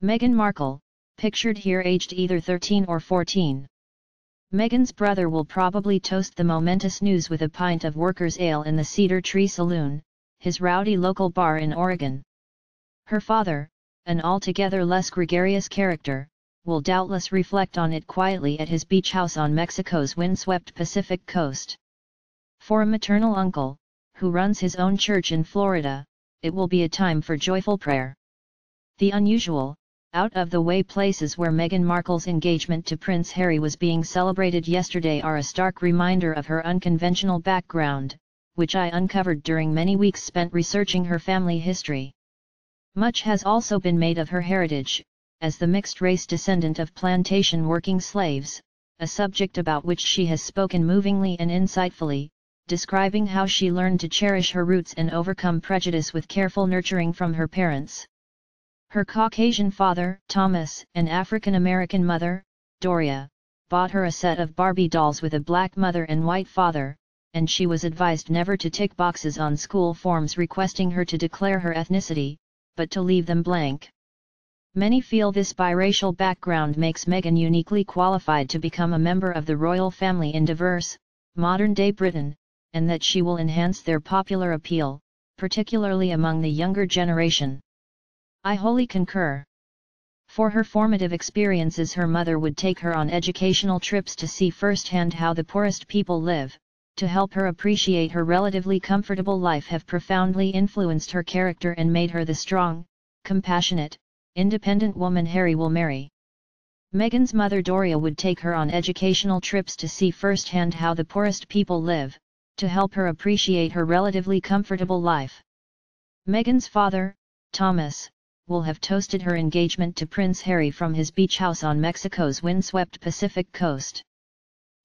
Meghan Markle, pictured here aged either 13 or 14. Meghan's brother will probably toast the momentous news with a pint of workers' ale in the Cedar Tree Saloon, his rowdy local bar in Oregon. Her father, an altogether less gregarious character, will doubtless reflect on it quietly at his beach house on Mexico's windswept Pacific coast. For a maternal uncle, who runs his own church in Florida, it will be a time for joyful prayer. The unusual, out-of-the-way places where Meghan Markle's engagement to Prince Harry was being celebrated yesterday are a stark reminder of her unconventional background, which I uncovered during many weeks spent researching her family history. Much has also been made of her heritage, as the mixed-race descendant of plantation working slaves, a subject about which she has spoken movingly and insightfully, describing how she learned to cherish her roots and overcome prejudice with careful nurturing from her parents. Her Caucasian father, Thomas, and African-American mother, Doria, bought her a set of Barbie dolls with a black mother and white father, and she was advised never to tick boxes on school forms requesting her to declare her ethnicity, but to leave them blank. Many feel this biracial background makes Meghan uniquely qualified to become a member of the royal family in diverse, modern-day Britain, and that she will enhance their popular appeal, particularly among the younger generation. I wholly concur. For her formative experiences, her mother would take her on educational trips to see firsthand how the poorest people live, to help her appreciate her relatively comfortable life, have profoundly influenced her character and made her the strong, compassionate, independent woman Harry will marry. Meghan's mother Doria would take her on educational trips to see firsthand how the poorest people live, to help her appreciate her relatively comfortable life. Meghan's father, Thomas, will have toasted her engagement to Prince Harry from his beach house on Mexico's windswept Pacific coast.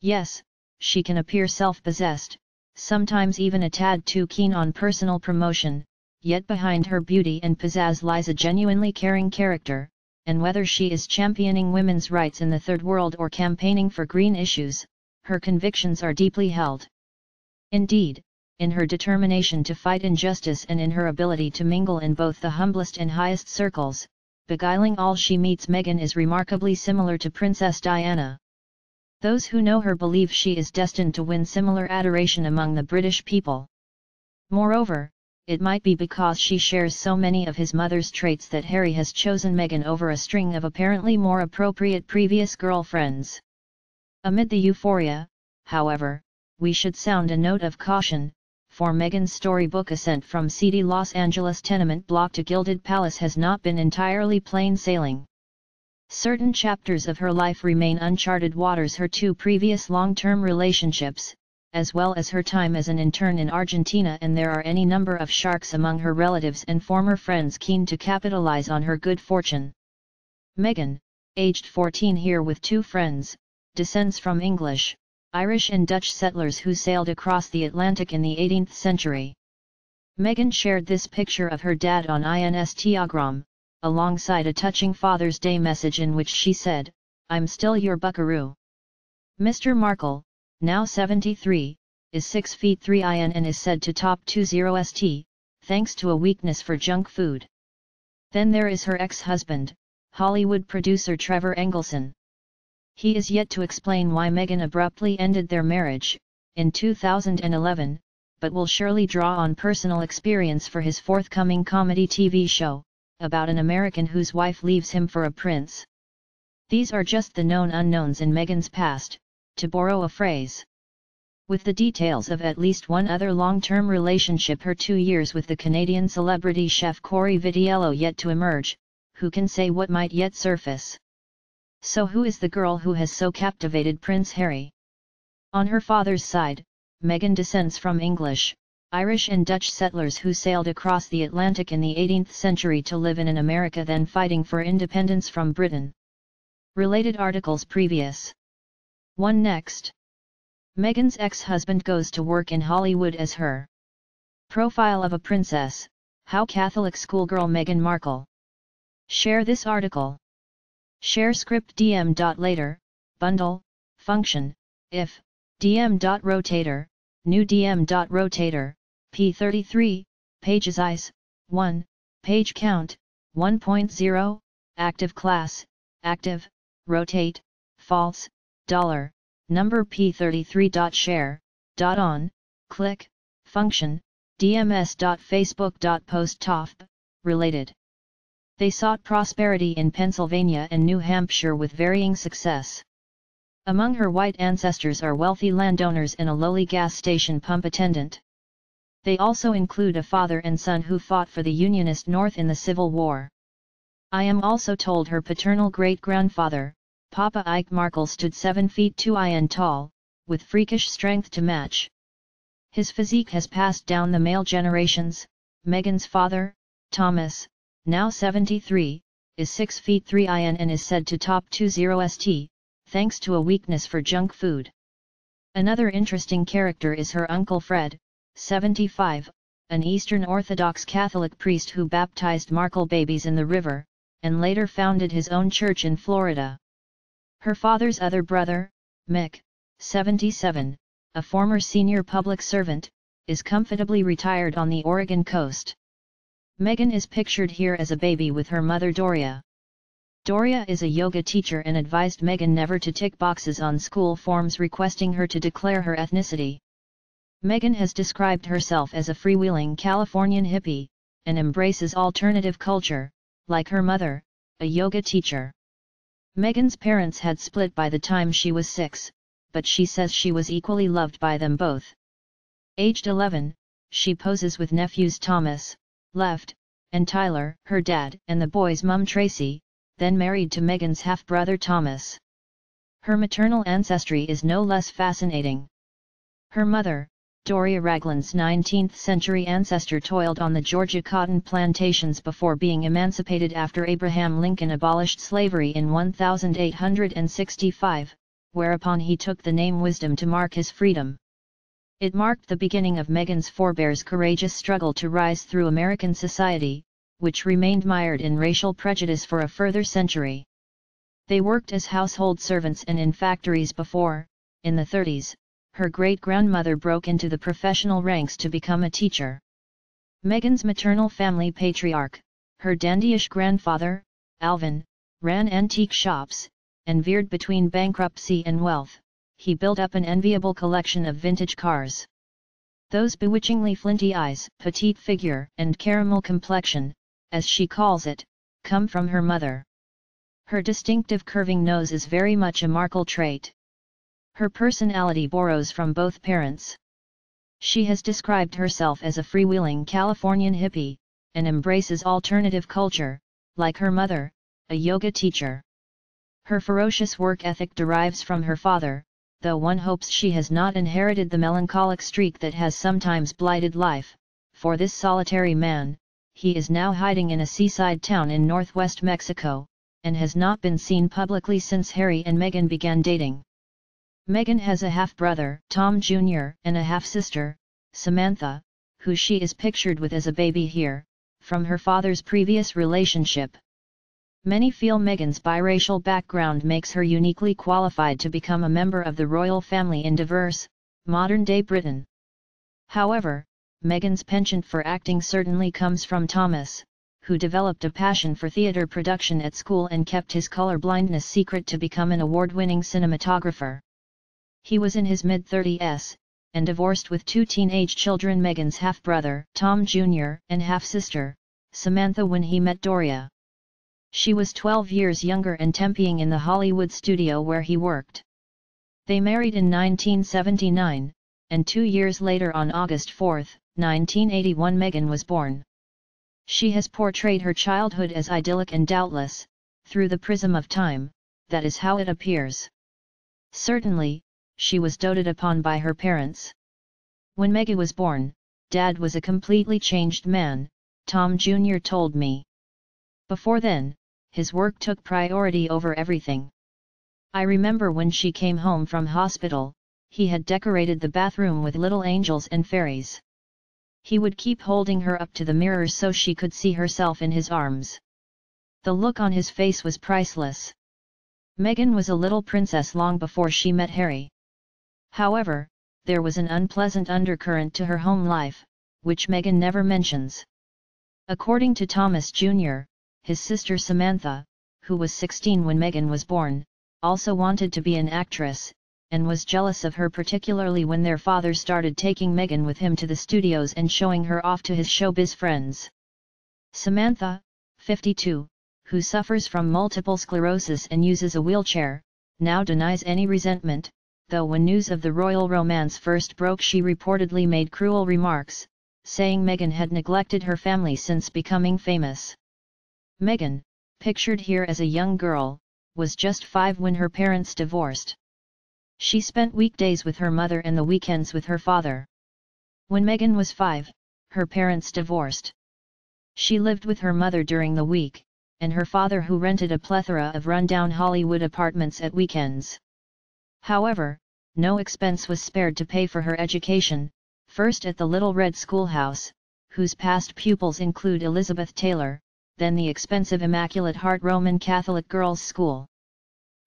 Yes, she can appear self-possessed, sometimes even a tad too keen on personal promotion, yet behind her beauty and pizzazz lies a genuinely caring character, and whether she is championing women's rights in the Third World or campaigning for green issues, her convictions are deeply held. Indeed, in her determination to fight injustice and in her ability to mingle in both the humblest and highest circles, beguiling all she meets, Meghan is remarkably similar to Princess Diana. Those who know her believe she is destined to win similar adoration among the British people. Moreover, it might be because she shares so many of his mother's traits that Harry has chosen Meghan over a string of apparently more appropriate previous girlfriends. Amid the euphoria, however, we should sound a note of caution, for Meghan's storybook ascent from seedy Los Angeles tenement block to gilded palace has not been entirely plain sailing. Certain chapters of her life remain uncharted waters: her two previous long-term relationships, as well as her time as an intern in Argentina, and there are any number of sharks among her relatives and former friends keen to capitalize on her good fortune. Meghan, aged 14 here with two friends, descends from English, Irish and Dutch settlers who sailed across the Atlantic in the 18th century. Meghan shared this picture of her dad on Instagram, alongside a touching Father's Day message in which she said, "I'm still your buckaroo." Mr. Markle, now 73, is 6 feet 3 in and is said to top 20 st, thanks to a weakness for junk food. Then there is her ex-husband, Hollywood producer Trevor Engelson. He is yet to explain why Meghan abruptly ended their marriage, in 2011, but will surely draw on personal experience for his forthcoming comedy TV show, about an American whose wife leaves him for a prince. These are just the known unknowns in Meghan's past, to borrow a phrase. With the details of at least one other long-term relationship, her 2 years with the Canadian celebrity chef Corey Vitiello, yet to emerge, who can say what might yet surface. So who is the girl who has so captivated Prince Harry? On her father's side, Meghan descends from English, Irish and Dutch settlers who sailed across the Atlantic in the 18th century to live in an America then fighting for independence from Britain. Related articles previous. 1 Next. Meghan's ex-husband goes to work in Hollywood as her. Profile of a princess, how Catholic schoolgirl Meghan Markle. Share this article. Share script dm.later, bundle, function, if, dm.rotator, new dm.rotator, p33, pages eyes, 1, page count, 1.0, active class, active, rotate, false, $, number p33.share, .on, click, function, dms.facebook.post tof, related. They sought prosperity in Pennsylvania and New Hampshire with varying success. Among her white ancestors are wealthy landowners and a lowly gas station pump attendant. They also include a father and son who fought for the Unionist North in the Civil War. I am also told her paternal great-grandfather, Papa Ike Markle, stood 7 feet 2 in tall, with freakish strength to match. His physique has passed down the male generations. Meghan's father, Thomas, now 73, is 6 feet 3 in and is said to top 20 st, thanks to a weakness for junk food. Another interesting character is her uncle Fred, 75, an Eastern Orthodox Catholic priest who baptized Markle babies in the river, and later founded his own church in Florida. Her father's other brother, Mick, 77, a former senior public servant, is comfortably retired on the Oregon coast. Meghan is pictured here as a baby with her mother Doria. Doria is a yoga teacher and advised Meghan never to tick boxes on school forms requesting her to declare her ethnicity. Meghan has described herself as a freewheeling Californian hippie, and embraces alternative culture, like her mother, a yoga teacher. Meghan's parents had split by the time she was 6, but she says she was equally loved by them both. Aged 11, she poses with nephews Thomas, left, and Tyler, her dad, and the boy's mum Tracy, then married to Meghan's half-brother Thomas. Her maternal ancestry is no less fascinating. Her mother, Doria Ragland's 19th-century ancestor, toiled on the Georgia cotton plantations before being emancipated after Abraham Lincoln abolished slavery in 1865, whereupon he took the name Wisdom to mark his freedom. It marked the beginning of Meghan's forebears' courageous struggle to rise through American society, which remained mired in racial prejudice for a further century. They worked as household servants and in factories before, in the 30s, her great-grandmother broke into the professional ranks to become a teacher. Meghan's maternal family patriarch, her dandyish grandfather, Alvin, ran antique shops, and veered between bankruptcy and wealth. He built up an enviable collection of vintage cars. Those bewitchingly flinty eyes, petite figure, and caramel complexion, as she calls it, come from her mother. Her distinctive curving nose is very much a Markle trait. Her personality borrows from both parents. She has described herself as a freewheeling Californian hippie, and embraces alternative culture, like her mother, a yoga teacher. Her ferocious work ethic derives from her father, though one hopes she has not inherited the melancholic streak that has sometimes blighted life. For this solitary man, he is now hiding in a seaside town in northwest Mexico, and has not been seen publicly since Harry and Meghan began dating. Meghan has a half-brother, Tom Jr., and a half-sister, Samantha, who she is pictured with as a baby here, from her father's previous relationship. Many feel Meghan's biracial background makes her uniquely qualified to become a member of the royal family in diverse, modern-day Britain. However, Meghan's penchant for acting certainly comes from Thomas, who developed a passion for theatre production at school and kept his colorblindness secret to become an award-winning cinematographer. He was in his mid-30s, and divorced with 2 teenage children, Meghan's half-brother, Tom Jr., and half-sister, Samantha, when he met Doria. She was 12 years younger and temping in the Hollywood studio where he worked. They married in 1979, and 2 years later, on August 4, 1981, Meghan was born. She has portrayed her childhood as idyllic and doubtless, through the prism of time, that is how it appears. Certainly, she was doted upon by her parents. When Meghan was born, Dad was a completely changed man, Tom Jr. told me. Before then, his work took priority over everything. I remember when she came home from hospital, he had decorated the bathroom with little angels and fairies. He would keep holding her up to the mirror so she could see herself in his arms. The look on his face was priceless. Meghan was a little princess long before she met Harry. However, there was an unpleasant undercurrent to her home life, which Meghan never mentions. According to Thomas Jr., his sister Samantha, who was 16 when Meghan was born, also wanted to be an actress, and was jealous of her, particularly when their father started taking Meghan with him to the studios and showing her off to his showbiz friends. Samantha, 52, who suffers from multiple sclerosis and uses a wheelchair, now denies any resentment, though when news of the royal romance first broke she reportedly made cruel remarks, saying Meghan had neglected her family since becoming famous. Meghan, pictured here as a young girl, was just 5 when her parents divorced. She spent weekdays with her mother and the weekends with her father. When Meghan was 5, her parents divorced. She lived with her mother during the week, and her father, who rented a plethora of rundown Hollywood apartments at weekends. However, no expense was spared to pay for her education, first at the Little Red Schoolhouse, whose past pupils include Elizabeth Taylor, then the expensive Immaculate Heart Roman Catholic Girls' School.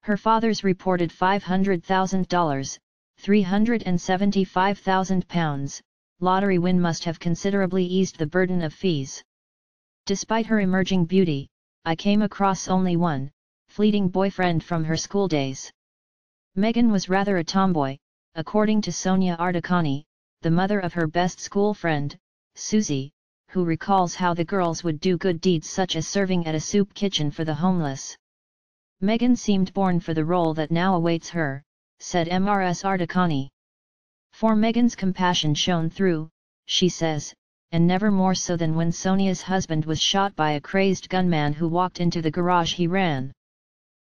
Her father's reported $500,000, £375,000, lottery win must have considerably eased the burden of fees. Despite her emerging beauty, I came across only one fleeting boyfriend from her school days. Meghan was rather a tomboy, according to Sonia Ardakani, the mother of her best school friend, Susie, who recalls how the girls would do good deeds such as serving at a soup kitchen for the homeless. Meghan seemed born for the role that now awaits her, said Mrs. Ardakani. For Meghan's compassion shone through, she says, and never more so than when Sonia's husband was shot by a crazed gunman who walked into the garage he ran.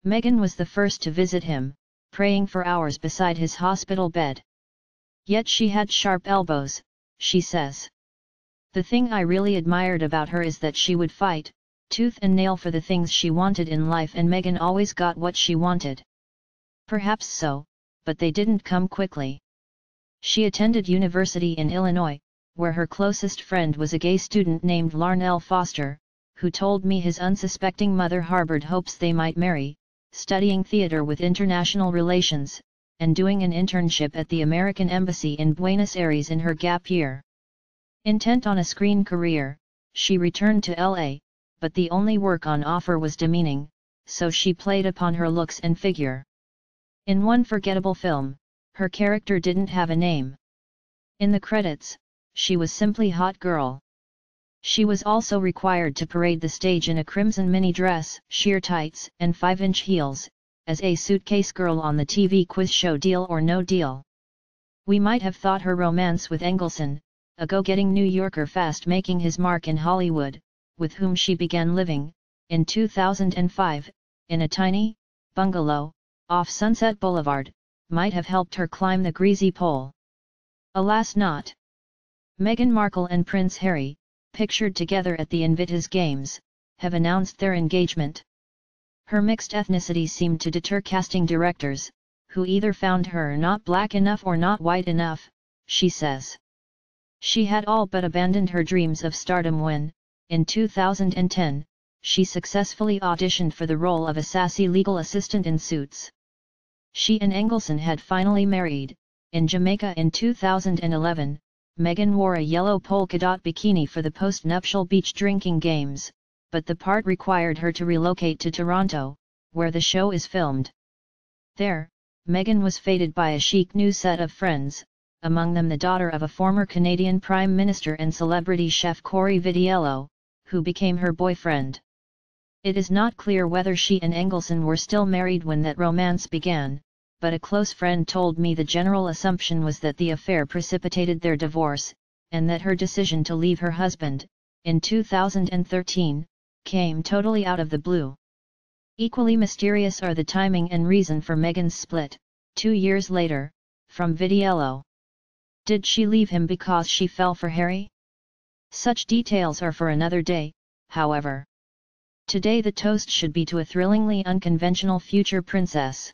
Meghan was the first to visit him, praying for hours beside his hospital bed. Yet she had sharp elbows, she says. The thing I really admired about her is that she would fight, tooth and nail, for the things she wanted in life, and Meghan always got what she wanted. Perhaps so, but they didn't come quickly. She attended university in Illinois, where her closest friend was a gay student named Larnell Foster, who told me his unsuspecting mother harbored hopes they might marry, studying theater with international relations, and doing an internship at the American Embassy in Buenos Aires in her gap year. Intent on a screen career, she returned to LA, but the only work on offer was demeaning, so she played upon her looks and figure. In one forgettable film, her character didn't have a name. In the credits, she was simply Hot Girl. She was also required to parade the stage in a crimson mini dress, sheer tights, and 5-inch heels, as a suitcase girl on the TV quiz show Deal or No Deal. We might have thought her romance with Engelson, a go-getting New Yorker fast making his mark in Hollywood, with whom she began living, in 2005, in a tiny bungalow off Sunset Boulevard, might have helped her climb the greasy pole. Alas, not. Meghan Markle and Prince Harry, pictured together at the Invictus Games, have announced their engagement. Her mixed ethnicity seemed to deter casting directors, who either found her not black enough or not white enough, she says. She had all but abandoned her dreams of stardom when, in 2010, she successfully auditioned for the role of a sassy legal assistant in Suits. She and Engelson had finally married. In Jamaica in 2011, Meghan wore a yellow polka dot bikini for the post-nuptial beach drinking games, but the part required her to relocate to Toronto, where the show is filmed. There, Meghan was feted by a chic new set of friends, among them the daughter of a former Canadian Prime Minister and celebrity chef Corey Vitiello, who became her boyfriend. It is not clear whether she and Engelson were still married when that romance began, but a close friend told me the general assumption was that the affair precipitated their divorce, and that her decision to leave her husband, in 2013, came totally out of the blue. Equally mysterious are the timing and reason for Meghan's split, 2 years later, from Vitiello. Did she leave him because she fell for Harry? Such details are for another day, however. Today the toast should be to a thrillingly unconventional future princess.